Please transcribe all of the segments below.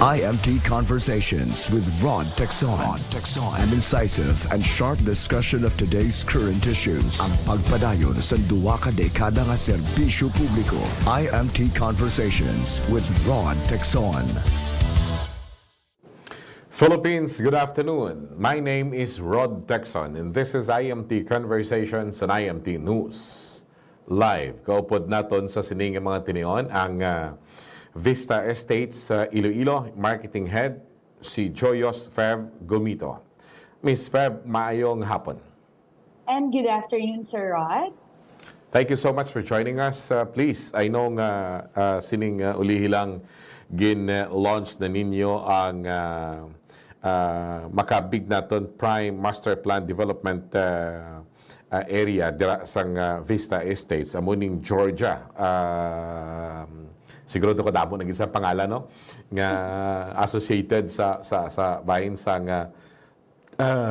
IMT Conversations with Rhod Tecson. An incisive and sharp discussion of today's current issues. Ang pagpadayon sa duwa ka dekada nga serbisyo publiko. IMT Conversations with Rhod Tecson. Philippines, good afternoon. My name is Rhod Tecson and this is IMT Conversations and IMT News. Live, kaupod naton sa sining mga tinion ang Vista Estates Iloilo Marketing Head, si Joyous Feb Gomito. Miss Feb, maayong hapon. And good afternoon, Sir Rhod. Thank you so much for joining us. Please, I know sining ulihilang gin-launch na ninyo ang makabig naton Prime Master Plan Development area dira sang Vista Estates amuning Georgia. Siguro ko damo naging sa pangalan no nga associated sa bahin sang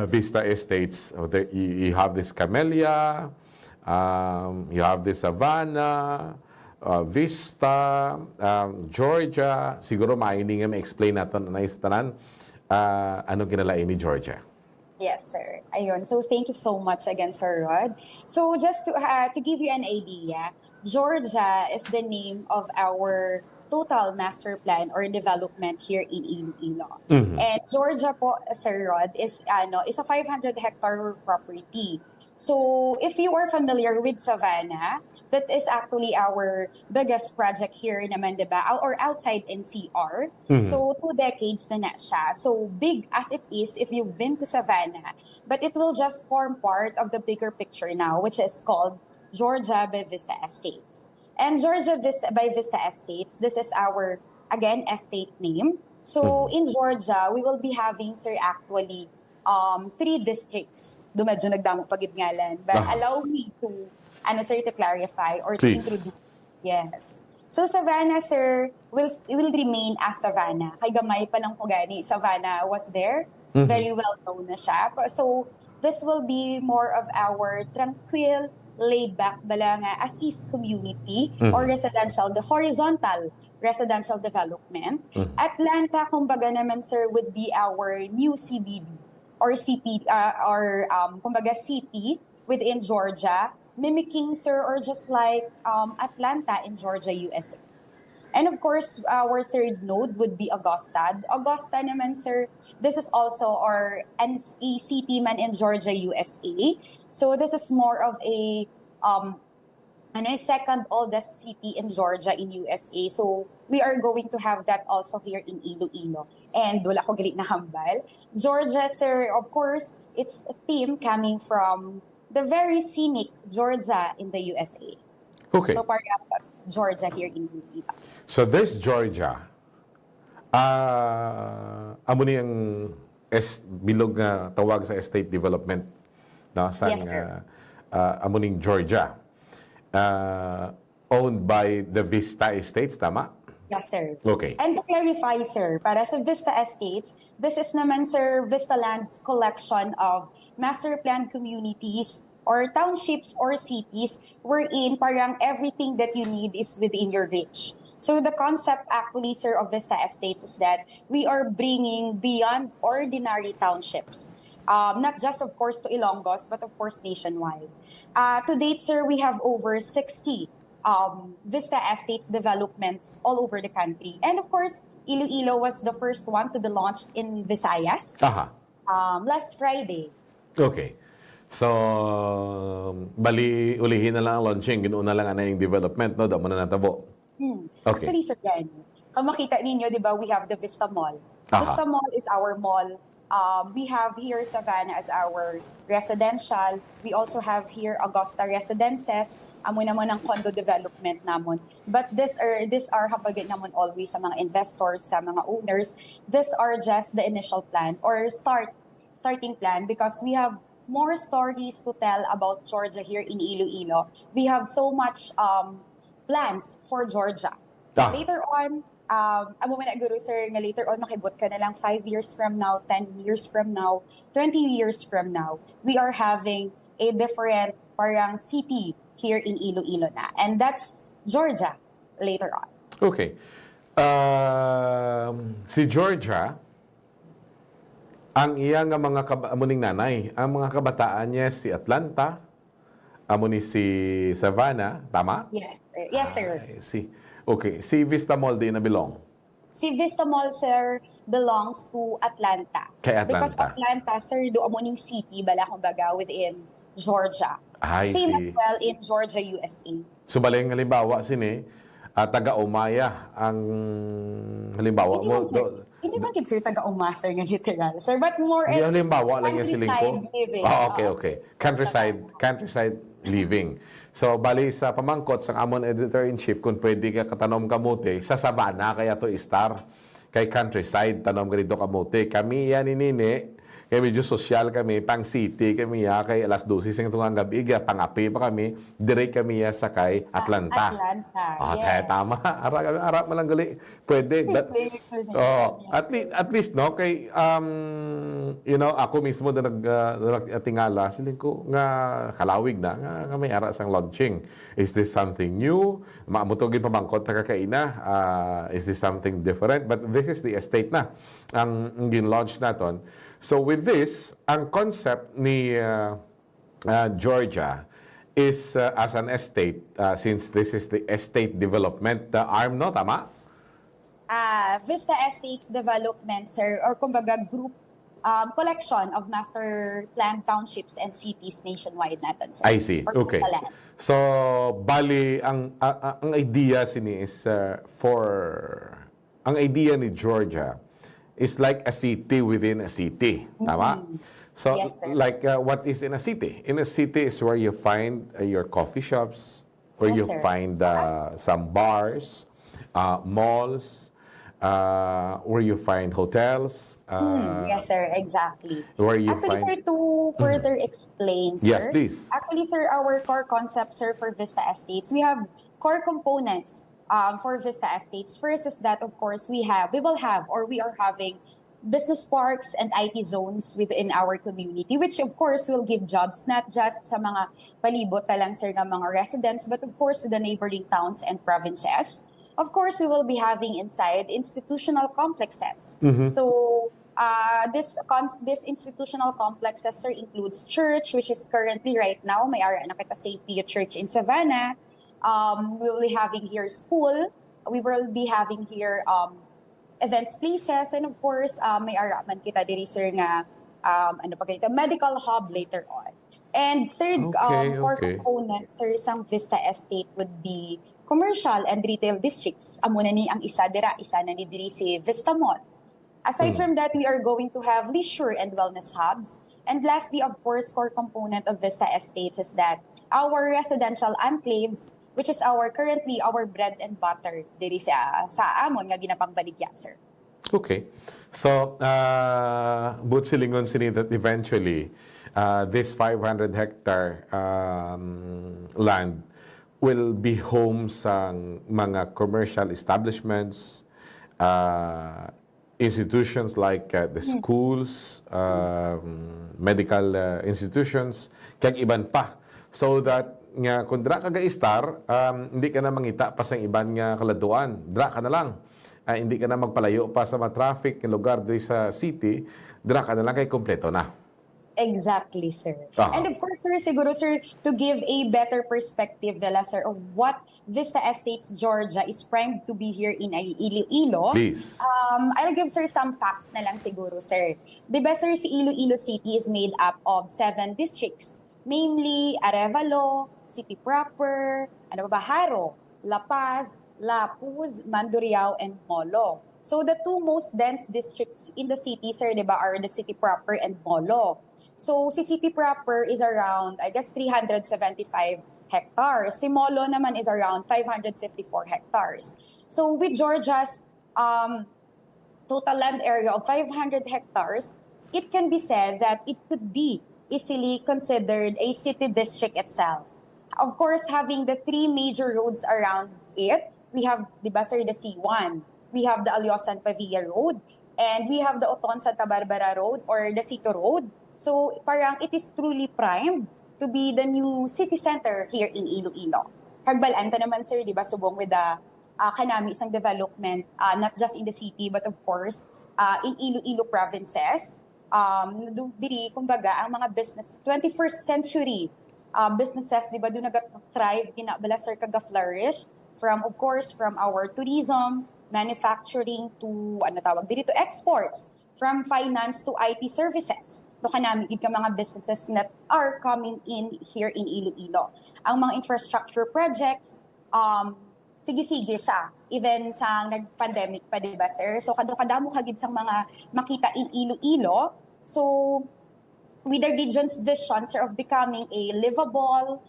Vista Estates. You have this Camellia, you have this Savannah, Vista, Georgia. Siguro maining nga ma-explain natin na tanan ano kinalain ni Georgia. Yes, sir. Ayun. So, thank you so much again, Sir Rhod. So, just to give you an idea, Georgia is the name of our total master plan or development here in Iloilo. Mm-hmm. And Georgia po, Sir Rhod, is a 500-hectare property. So, if you are familiar with Savannah, that is actually our biggest project here naman, diba? Or outside NCR. Mm-hmm. So, 2 decades na siya. So, big as it is if you've been to Savannah. But it will just form part of the bigger picture now, which is called Georgia by Vista Estates. And Georgia by Vista Estates, this is our, again, estate name. So, in Georgia, we will be having, sir, actually, 3 districts. Medyo nagdamo pagid ngalan. But allow me to, sir, to clarify or to introduce. Yes. So, Savannah, sir, will remain as Savannah. Kay gamay pa lang po gani. Savannah was there. Mm-hmm. Very well known na siya. So, this will be more of our tranquil, laid-back, balanga, as-is community or residential, the horizontal residential development. Mm-hmm. Atlanta, kumbaga naman, sir, would be our new CBD. Or CP, kumbaga city within Georgia, mimicking, sir, or just like Atlanta in Georgia, USA. And of course, our third node would be Augusta. Augusta naman, sir, this is also our city man in Georgia, USA. So this is more of a second oldest city in Georgia in USA. So we are going to have that also here in Iloilo. And wala ko galit na hambal. Georgia, sir, of course, it's a theme coming from the very scenic Georgia in the USA. Okay. So parang that's Georgia here in Iloilo. So there's Georgia. Amo niyang bilog nga tawag sa estate development no sa yes, amo ning Georgia. Owned by the Vista Estates, tama? Yes, sir. Okay. And to clarify, sir, para sa Vista Estates, this is naman, sir, Vista Land's collection of master plan communities or townships or cities wherein parang everything that you need is within your reach. So the concept actually, sir, of Vista Estates is that we are bringing beyond ordinary townships. Not just, of course, to Ilonggos, but of course, nationwide. To date, sir, we have over 60 Vista Estates developments all over the country. And of course, Iloilo was the first one to be launched in Visayas last Friday. Okay. So, bali ulihin na lang ang launching, ginuuna lang na yung development, no? Damo na natabo. Okay. Actually, sir, yan. Kung makita ninyo, di ba, we have the Vista Mall. Vista Mall is our mall. We have here Savannah as our residential. We also have here Augusta Residences. Amo naman ang condo development namon. But these are hapagin namon always sa mga investors, sa mga owners. These are just the initial plan or starting plan because we have more stories to tell about Georgia here in Iloilo. We have so much plans for Georgia. Later on, amo man guru sir nga later on makibot ka na lang 5 years from now, 10 years from now, 20 years from now, we are having a different parang city here in Iloilo na. And that's Georgia later on. Okay. Si Georgia, ang iya nga mga amuning nanay, ang mga kabataan niya si Atlanta, amo ni si Savannah, tama? Yes, sir. Yes, sir. Okay, si Vista Mall di na belong. Si Vista Mall, sir, belongs to Atlanta. Kay Atlanta. Because Atlanta, sir, do amuning city, bala kumbaga, within Georgia. I Same see. as well in Georgia, USA. So baling halimbawa sini, taga-Umaya ang halimbawa Hindi mo. man, sir. Hindi man kid, sir, taga-umaster nga literal, sir. But more Hindi, as halimbawa lang yung siling ko. countryside living. Okay. Countryside living. So, bali sa pamangkot sa amon editor-in-chief, kung pwede ka katanom kamote, sa sabana kaya to star. Kay countryside, tanom ka dito kamote. Kami yan inini, kaya medyo sosyal kami, pang city kami ya, kay alas 12 ng tungang gabi, pangapi pa kami, direct kami ya sa kay Atlanta. Atlanta, Okay, yes. tama. Arap mo lang gali. Pwede. At least, no, kay, ako mismo na nagtingala, siling ko nga kalawig na, nga may ara sang launching. Is this something new? Maamutogin pa bangkot na kakaina? Is this something different? But this is the estate na, ang gin-launch naton. So with this, ang concept ni Georgia is as an estate, since this is the estate development arm, no? Tama? Vista Estates Development, sir, or kumbaga group collection of master planned townships and cities nationwide natin, sir. I see. For Okay. Catalan. So, bali, ang idea sini is ang idea ni Georgia is like a city within a city. Tama? So, Yes, sir. like what is in a city? In a city is where you find your coffee shops, where Yes, you sir. find some bars, malls, where you find hotels. Yes, sir, exactly. Where you Actually, find- sir, to further explain, sir. Yes, please. Actually, sir, our core concept, sir, for Vista Estates, we have core components for Vista Estates. First is that, of course, we are having business parks and IT zones within our community, which of course will give jobs not just sa mga palibot na lang, sir, ng mga residents, but of course to the neighboring towns and provinces. Of course, we will be having inside institutional complexes. So this institutional complexes, sir, includes church, which is currently right now, may ara na kita St. Pio Church in Savannah. We will be having here school. We will be having here events places, and of course, may araman kita diri, sir, nga medical hub later on. And third core component, sir, sang Vista Estate would be commercial and retail districts. Amo na ni ang isa na ni diri si Vista Mall. Aside from that, we are going to have leisure and wellness hubs. And lastly, of course, core component of Vista Estates is that our residential enclaves, which is currently our bread and butter diri sa amon nga ginapangbaligya, sir. Okay. So, but silingon sini that eventually, this 500-hectare land will be home sa mga commercial establishments, institutions like the schools, medical institutions, kag iban pa. So that nga kung dra ka ga-star, hindi ka na mangita pa sa iban nga kaladuan. Dra ka na lang. Hindi ka na magpalayo pa sa mga traffic ng lugar dito sa city. Dra ka na lang kay kompleto na. Exactly, sir. Uh-huh. And of course, sir, siguro, sir, to give a better perspective, sir, of what Vista Estates, Georgia is primed to be here in Iloilo. Please. I'll give, sir, some facts na lang siguro, sir. Diba, sir, si Iloilo City is made up of 7 districts. Namely, Arevalo, City Proper, Haro, La Paz, Lapuz, Mandurriao, and Molo. So the two most dense districts in the city, sir, diba, are the City Proper and Molo. So si City Proper is around, I guess, 375 hectares. Si Molo naman is around 554 hectares. So with Georgia's total land area of 500 hectares, it can be said that it could be easily considered a city district itself. Of course, having the 3 major roads around it, we have, diba, sir, the C1. We have the Alyosan Pavilla Road, and we have the Oton Santa Barbara Road or the Sito Road. So parang it is truly primed to be the new city center here in Iloilo. Kagbalanta naman, sir, di ba, subong with the kanami isang development, not just in the city but of course in Iloilo provinces. Diri kumbaga ang mga business 21st century businesses, di ba, doon nag-thrive, kinabala sir kaga-flourish from, of course, from our tourism, manufacturing to, ano tawag dito, exports, from finance to IT services. Do kanami gid ka mga businesses that are coming in here in Iloilo. Ang mga infrastructure projects, sige-sige siya. Even sa nag-pandemic pa, di ba, sir? So, kadamo kagid sang mga makita in Iloilo. So, with the region's vision, sir, of becoming a livable,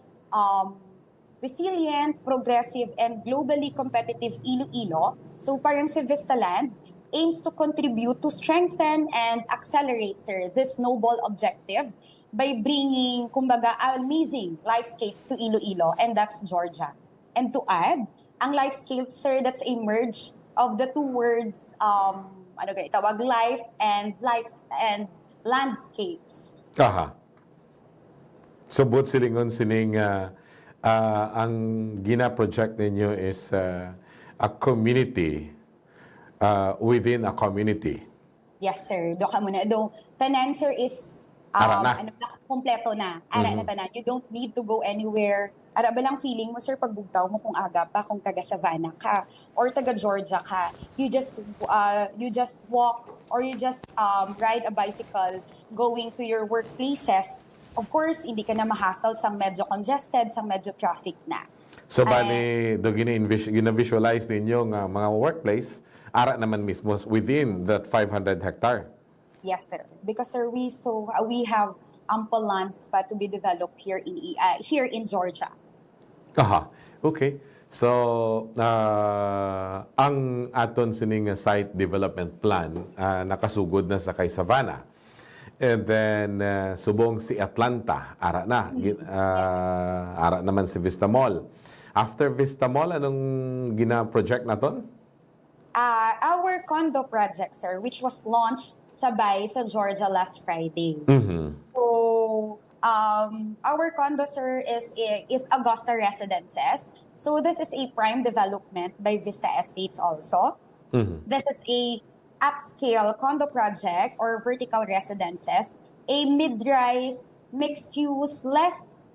resilient, progressive, and globally competitive Iloilo, so parang si Vistaland aims to contribute to strengthen and accelerate, sir, this noble objective by bringing, kumbaga, amazing lifescapes to Iloilo, and that's Georgia. And to add, ang lifescape, sir, that's a merge of the two words, tawag life and landscapes. Aha. So, both silingon sining ang gina-project ninyo is a community within a community. Yes, sir. Do ka muna. Do, tanan, sir, is Ara na. kompleto na. Ara na tanan. You don't need to go anywhere. Ara ba lang feeling mo, sir, pagbugtaw mo kung aga pa, kung taga Savannah ka, or taga Georgia ka, you just walk or you just ride a bicycle going to your workplaces. Of course, hindi ka na ma-hassle sang medyo congested, sang medyo traffic na. So, bali, do gina-visualize ninyo nga mga workplace, ara naman mismo within that 500 hectare. Yes, sir. Because, sir, we have ample lands pa to be developed here in Georgia. Aha. Okay. So, ang aton sining site development plan nakasugod na sa kay Savannah. And then, subong si Atlanta, ara na. Ara naman si Vista Mall. After Vista Mall, anong gina-project naton? Our condo project, sir, which was launched sabay sa Georgia last Friday. So, our condo, sir, is Augusta Residences. So, this is a prime development by Vista Estates also. This is a upscale condo project or vertical residences, a mid-rise, mixed-use, less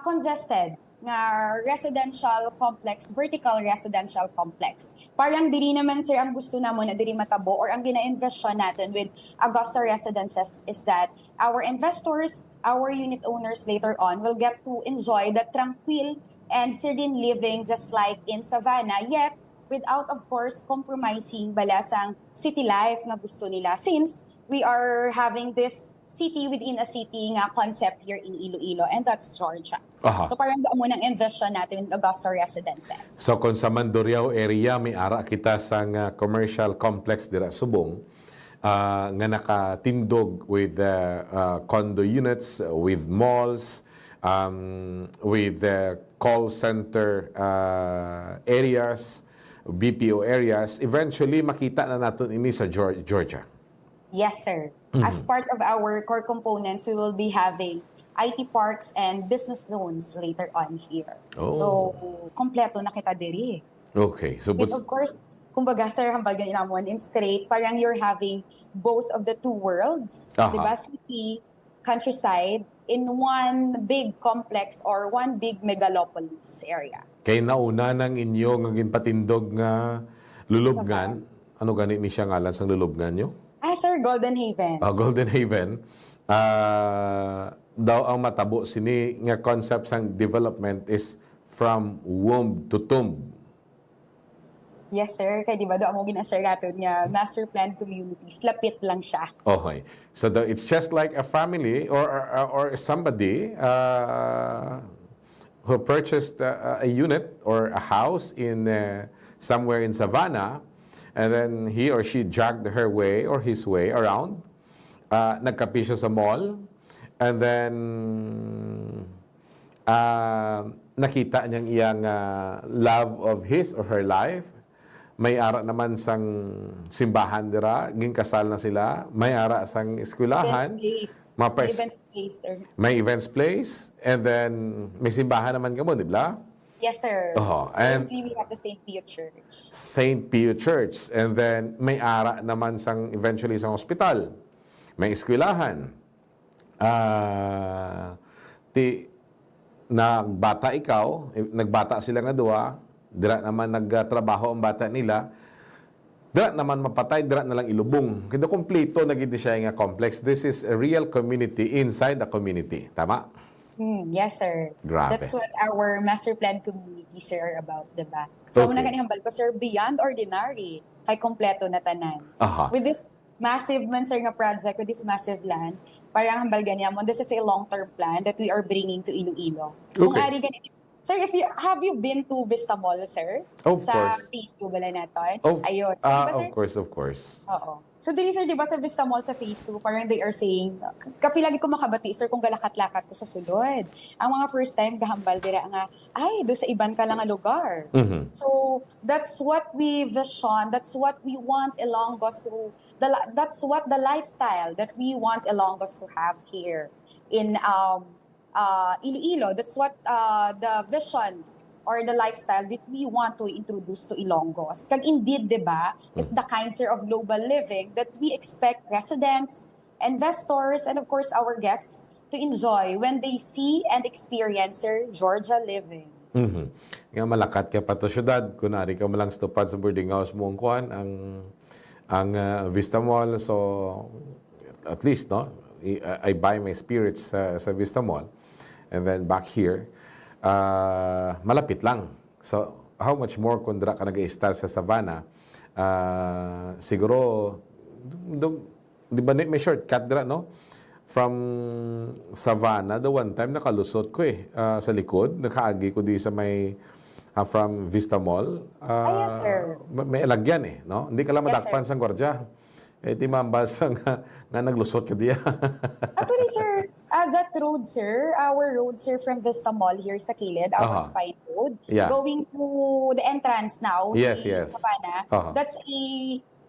congested nga residential complex, vertical residential complex. Parang diri naman, sir, ang gusto namo na diri matabo or ang gina-investyon natin with Augusta Residences is that our investors, our unit owners later on will get to enjoy the tranquil and serene living just like in Savannah, yet without, of course, compromising balasang city life na gusto nila since we are having this city within a city nga concept here in Iloilo, and that's Georgia. Aha. So parang doon mo nang investment natin in Augusta Residences. So, kung sa Mandurriao area, may ara kita sa commercial complex dira Subong, nga nakatindog with condo units, with malls, with call center areas, BPO areas, eventually makita na natin ini sa Georgia. Yes, sir. As part of our core components, we will be having IT parks and business zones later on here. Oh. So, kompleto na kita diri. Okay. So, But of course, kumbaga, sir, hambal ganyan naman in straight, parang you're having both of the two worlds, Aha. diba? City, countryside, in one big complex or one big megalopolis area. kay nauna ng inyong ginpatindog nga lulubngan, ano gani ni siya ngalan sang lulubngan nyo? Sir, Golden Haven. Golden Haven. Daw ang matabo sini nga concept sang development is from womb to tomb. Yes, sir. Kaya di ba doon mo ginasir natin nga master plan communities. Lapit lang siya. Okay. So it's just like a family or somebody who purchased a unit or a house in somewhere in Savannah, and then he or she jogged her way or his way around, nagkapi siya sa mall, and then nakita niyang iyang love of his or her life. May ara naman sang simbahan dira, ging kasal na sila. May ara sang eskwelahan. Events place, sir. May events place, and then may simbahan naman kamo, di ba? Yes, sir. And Currently, we have the St. Pio Church. St. Pio Church. And then may ara naman eventually sa hospital. May eskwelahan. Ti nagbata ikaw, nagbata sila nga duwa, dira naman nagtrabaho ang bata nila, dira naman mapatay, dira na lang ilubong. Kaya kompleto na gid siya nga complex. This is a real community inside the community. Tama? Yes, sir. Grabe. That's what our master plan community, sir, are about, diba? So, Okay. muna ganihambal ko, sir, beyond ordinary, kay kompleto na tanan. Aha. With this massive man, sir, nga project, with this massive land, parang hambal ganyan mo, this is a long-term plan that we are bringing to Iloilo. Kung Okay. ari ganito. Sir, have you been to Vista Mall, sir? Of sa course. phase 2 bala natin? Of, Ayun. Diba, sir? of course. Oo. So, dili sir, di ba sa Vista Mall sa phase 2, parang they are saying, kapilagi ko makabati, sir, kung galakat-lakat ko sa sulod. Ang mga first time, gahambal, dira nga, ay, do sa iban ka lang nga lugar. Mhm. So, that's what we vision, that's what we want Ilonggos to, that's what the lifestyle that we want Ilonggos to have here in Iloilo. That's what the vision or the lifestyle that we want to introduce to Ilonggos. Kag indeed, di ba, it's the kind, sir, of global living that we expect residents, investors, and of course our guests to enjoy when they see and experience, sir, Georgia living. Mhm. Nga malakat ka pa to syudad, kunari ka malang stupad sa boarding house mo ang kuan ang Vista Mall, so at least no I buy my spirits sa Vista Mall, and then back here malapit lang. So how much more kung dira ka nag-i-start sa Savannah, siguro di ba may shortcut dira no? From Savannah, the one time nakalusot ko sa likod, nakaagi ko di sa may from Vista Mall. Yes, sir. May alagyan no? Hindi ka lang Yes, madakpan sa gwardiya. Ti mambasa nga naglusot ka diya. Actually, sir, that road, sir, our road, sir, from Vista Mall here sa Kilid, our Spine Road, Yeah. going to the entrance now, Yes, ni yes. Savannah, Aha. that's a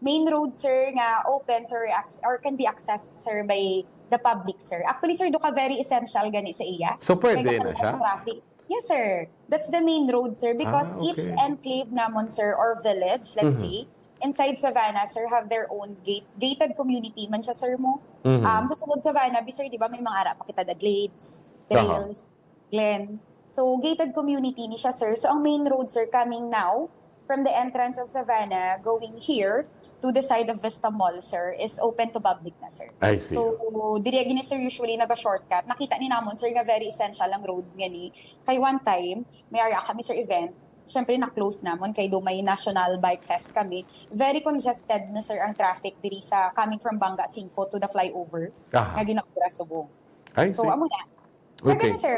main road, sir, nga open, sir, or can be accessed, sir, by the public, sir. Actually, sir, do ka very essential gani sa iya. So, pwede Kaya na kapag siya? sa traffic. Yes, sir. That's the main road, sir, because Okay. each enclave namon, sir, or village, let's say, inside Savannah, sir, have their own gated community man siya, sir, mo. Sa sunod Savannah, sir, di ba, may mga ara pa kita, the Glades, Trails, Glen. So, gated community ni siya, sir. So, ang main road, sir, coming now from the entrance of Savannah, going here to the side of Vista Mall, sir, is open to public na, sir. I see. So, diri gini, sir, usually naga-shortcut. Nakita ni namon, sir, nga very essential ang road nga ni. Kay one time, may area kami, sir, event. Siyempre, na-close namon kay do may National Bike Fest kami. Very congested na, sir, ang traffic diri sa coming from Banga 5 to the flyover nga ginagura Subong. I So, see. amo na. Okay. Sir,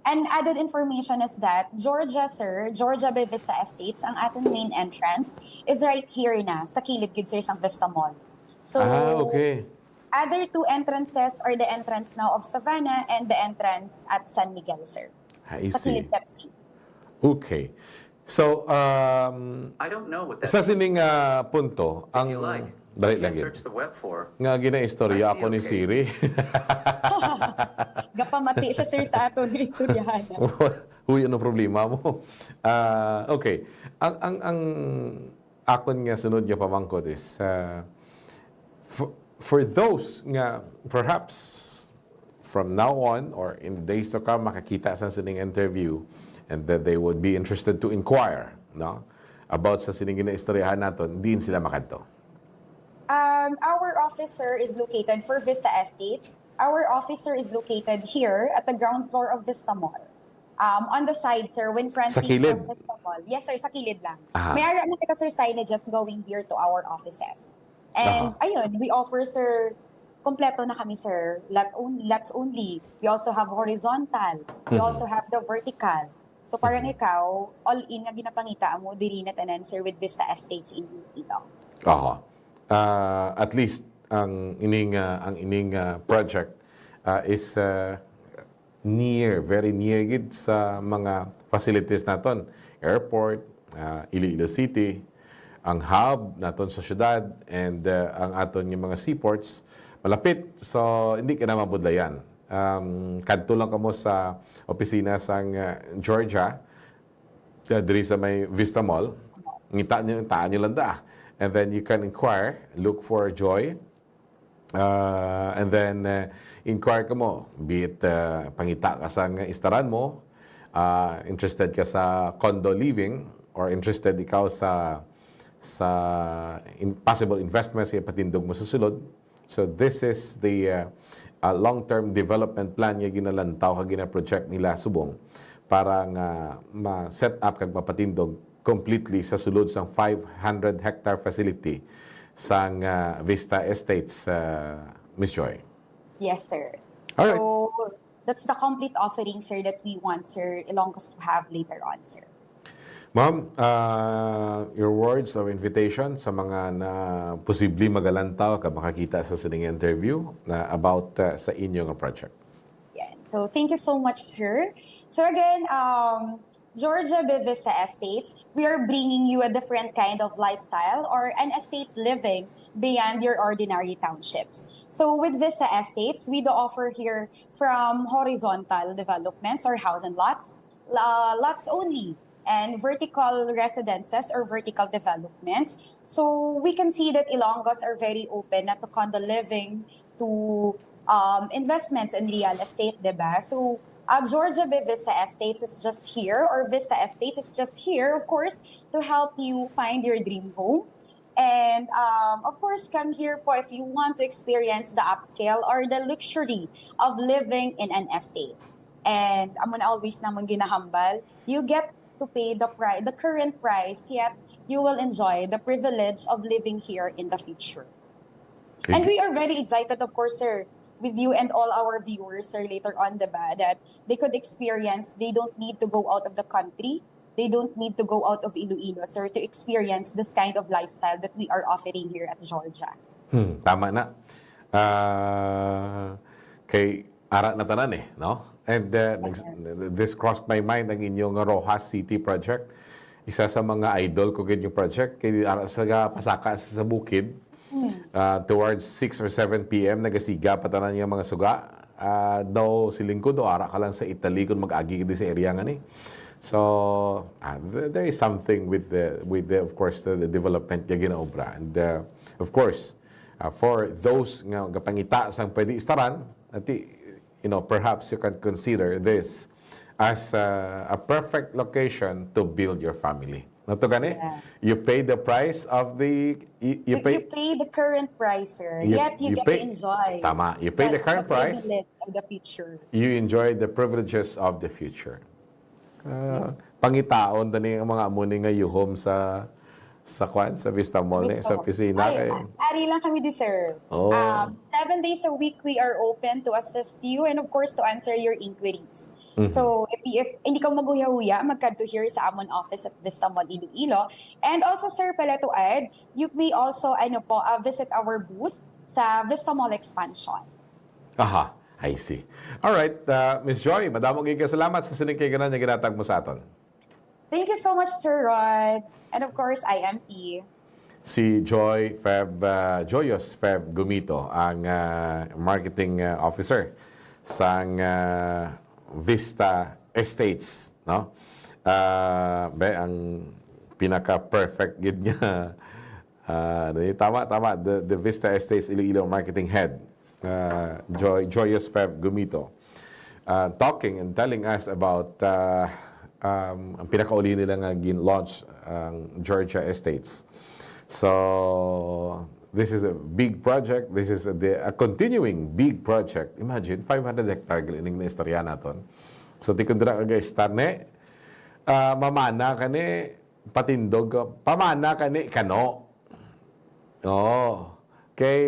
and added information is that Georgia, sir, Georgia by Vista Estates, ang ating main entrance is right here na, sa kilid gid, sir, sang Vista Mall. So, Okay. other two entrances are the entrance now of Savannah and the entrance at San Miguel, sir. I Sa see. kilid Pepsi. Okay. So, I don't know what that sa means. sining punto, If ang you like, dali you lang can yun. search the web for. Nga gina-istorya I see, ako ni okay. Siri. Gapamati siya, sir, sa ato ni istoryahan. Uy, ano problema mo? Okay. Ang akon nga sunod nga pamangkot is for those nga perhaps from now on or in the days to come makakita sa sining interview and that they would be interested to inquire no about sa sining ginaistoryahan naton, din sila makadto. Our officer is located for Vista Estates. Our officer is located here at the ground floor of Vista Mall. On the side, sir, when Sa fronting kilid? of Vista Mall. Yes, sir, sa kilid lang. Aha. May area naman kita, sir, signages going here to our offices. And ayun, we offer, sir, kompleto na kami, sir. Lots only. We also have horizontal. We also have the vertical. So parang ikaw, all in nga ginapangita mo, diri na tanan, sir, with Vista Estates in Iloilo. Aha. At least ang ining project is very near gid sa mga facilities naton. Airport, Iloilo City, ang hub naton sa syudad, and ang aton yung mga seaports malapit. So hindi ka na mabudlayan. Kadto lang kamo sa opisina sang Georgia, Diri sa may Vista Mall, taan nyo lang da. And then you can inquire, look for Joy, and then inquire ka mo, be it pangita ka sa istaran mo, interested ka sa condo living, or interested ikaw sa possible investments sa patindog mo sa sulod. So this is the long-term development plan nga ginalantaw kag gina-project nila subong para nga ma-set up kag mapatindog completely sa sulod sang 500 hectare facility sang Vista Estates, Miss Joy. Yes, sir. All right. So that's the complete offering, sir, that we want, sir, Ilongos to have later on, sir. Ma'am, your words of invitation sa mga na posibleng magalantaw ka makakita sa sining interview about sa inyong project. Yeah. So thank you so much, sir. So again, Georgia Vista Estates, we are bringing you a different kind of lifestyle or an estate living beyond your ordinary townships. So with Vista Estates, we do offer here from horizontal developments or house and lots, lots only, and vertical residences or vertical developments. So we can see that Ilonggos are very open na to condo living, to investments in real estate, diba? So Georgia Vista Estates is just here, or Vista Estates is just here, of course, to help you find your dream home. And of course, come here po if you want to experience the upscale or the luxury of living in an estate. And I'm gonna always naman ginahambal, you get to pay the current price, yet you will enjoy the privilege of living here in the future. And we are very excited, of course, sir, with you and all our viewers, sir, later on, diba, that they could experience, they don't need to go out of the country, they don't need to go out of Iloilo, sir, to experience this kind of lifestyle that we are offering here at Georgia. Tama na. Kay ara na tanan no? And this crossed my mind ang inyong Rojas City project. Isa sa mga idol ko ganyang project, kay ara sa pasaka sa bukid. Towards 6 or 7 p.m. nagasiga patanan yung mga suga. Daw silingko do ara ka lang sa Italy kung mag-agi di sa area nga ni. So there is something with the of course the development nga ginaobra. And of course for those nga gapangita sang pwede istaran, perhaps you can consider this as a perfect location to build your family. Nato gani? Yeah. You pay the price of the... You pay the current price, sir. Yet you get to enjoy. Tama. You pay the current price. The privilege of the future. You enjoy the privileges of the future. Pangitaon tani ang mga amuni nga yuhom sa Vista Mall, sa opisina. Ari lang kami di, sir. 7 days a week we are open to assist you and of course to answer your inquiries. Mm-hmm. So if hindi ka maguya-huya, magkadto here sa amon office at Vista Mall Iloilo. And also, sir, pala to add, you may also visit our booth sa Vista Mall Expansion. Aha, I see. Alright, Miss Joy, madamong salamat sa sinigkaganan na ginatag mo sa aton. Thank you so much, Sir Rhod. And of course, I am P. Si Joyous Feb Gomito, ang marketing officer sa Vista Estates, no? Ang pinaka-perfect gid niya. Tama, the Vista Estates Iloilo marketing head, Joyous Feb Gomito, talking and telling us about ang pinakauli nila nga gin-launch ang Georgia Estates. So this is a big project. This is a continuing big project. Imagine 500 hectare glining na istorya naton. So tikundra ka guys tarne mamana kani patindog pamana kani kano. Kay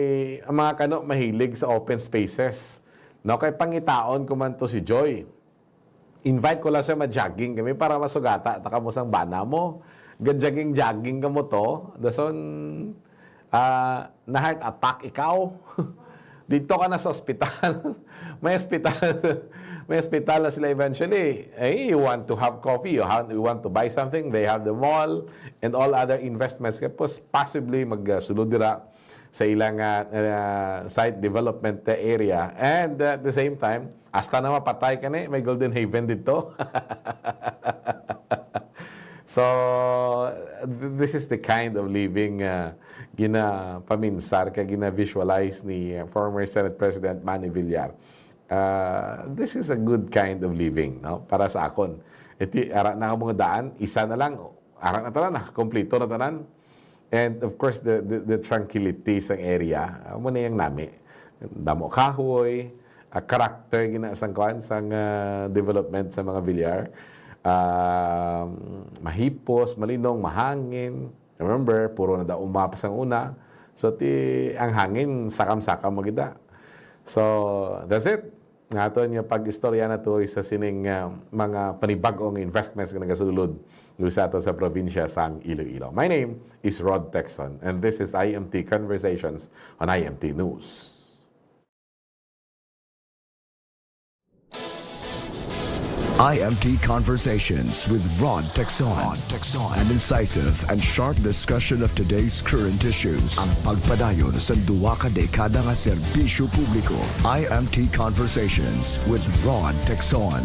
ang mga kano mahilig sa open spaces. No, kay pangitaon ko man to si Joy. Invite ko lang siya ma-jogging kami para masugata taka mo sang bana mo. Jogging ka mo to. Dason na heart attack ikaw. Dito ka na sa ospital. may hospital na sila eventually. You want to have coffee, you want to buy something, they have the mall and all other investments. Kapos possibly magsulod dira sa ilang site development area. And at the same time, hasta na mapatay ka may Golden Haven dito. So, this is the kind of living gina-paminsar, gina-visualize ni former Senate President Manny Villar. This is a good kind of living, no? Para sa akon. Iti, ara na mga daan, isa na lang, ara na tanan, kompleto na tanan. And of course, the tranquility sa area, muna yung nami. Damo kahoy, karakter ginasangkuan sang development sa mga Villar. Mahipos, malinong, mahangin. Remember, puro na daw umapas ang una. So, ang hangin, sakam-sakam mo kita. So, that's it. Nga ito niya pag-istorya na ito isa sining mga panibagong investments na nagasulod sa ito sa probinsya sang Iloilo. My name is Rhod Tecson and this is IMT Conversations on IMT News. IMT Conversations with Rhod Tecson. An incisive and sharp discussion of today's current issues. Ang pagpadayon sa duwa ka dekada nga serbisyo publiko. IMT Conversations with Rhod Tecson.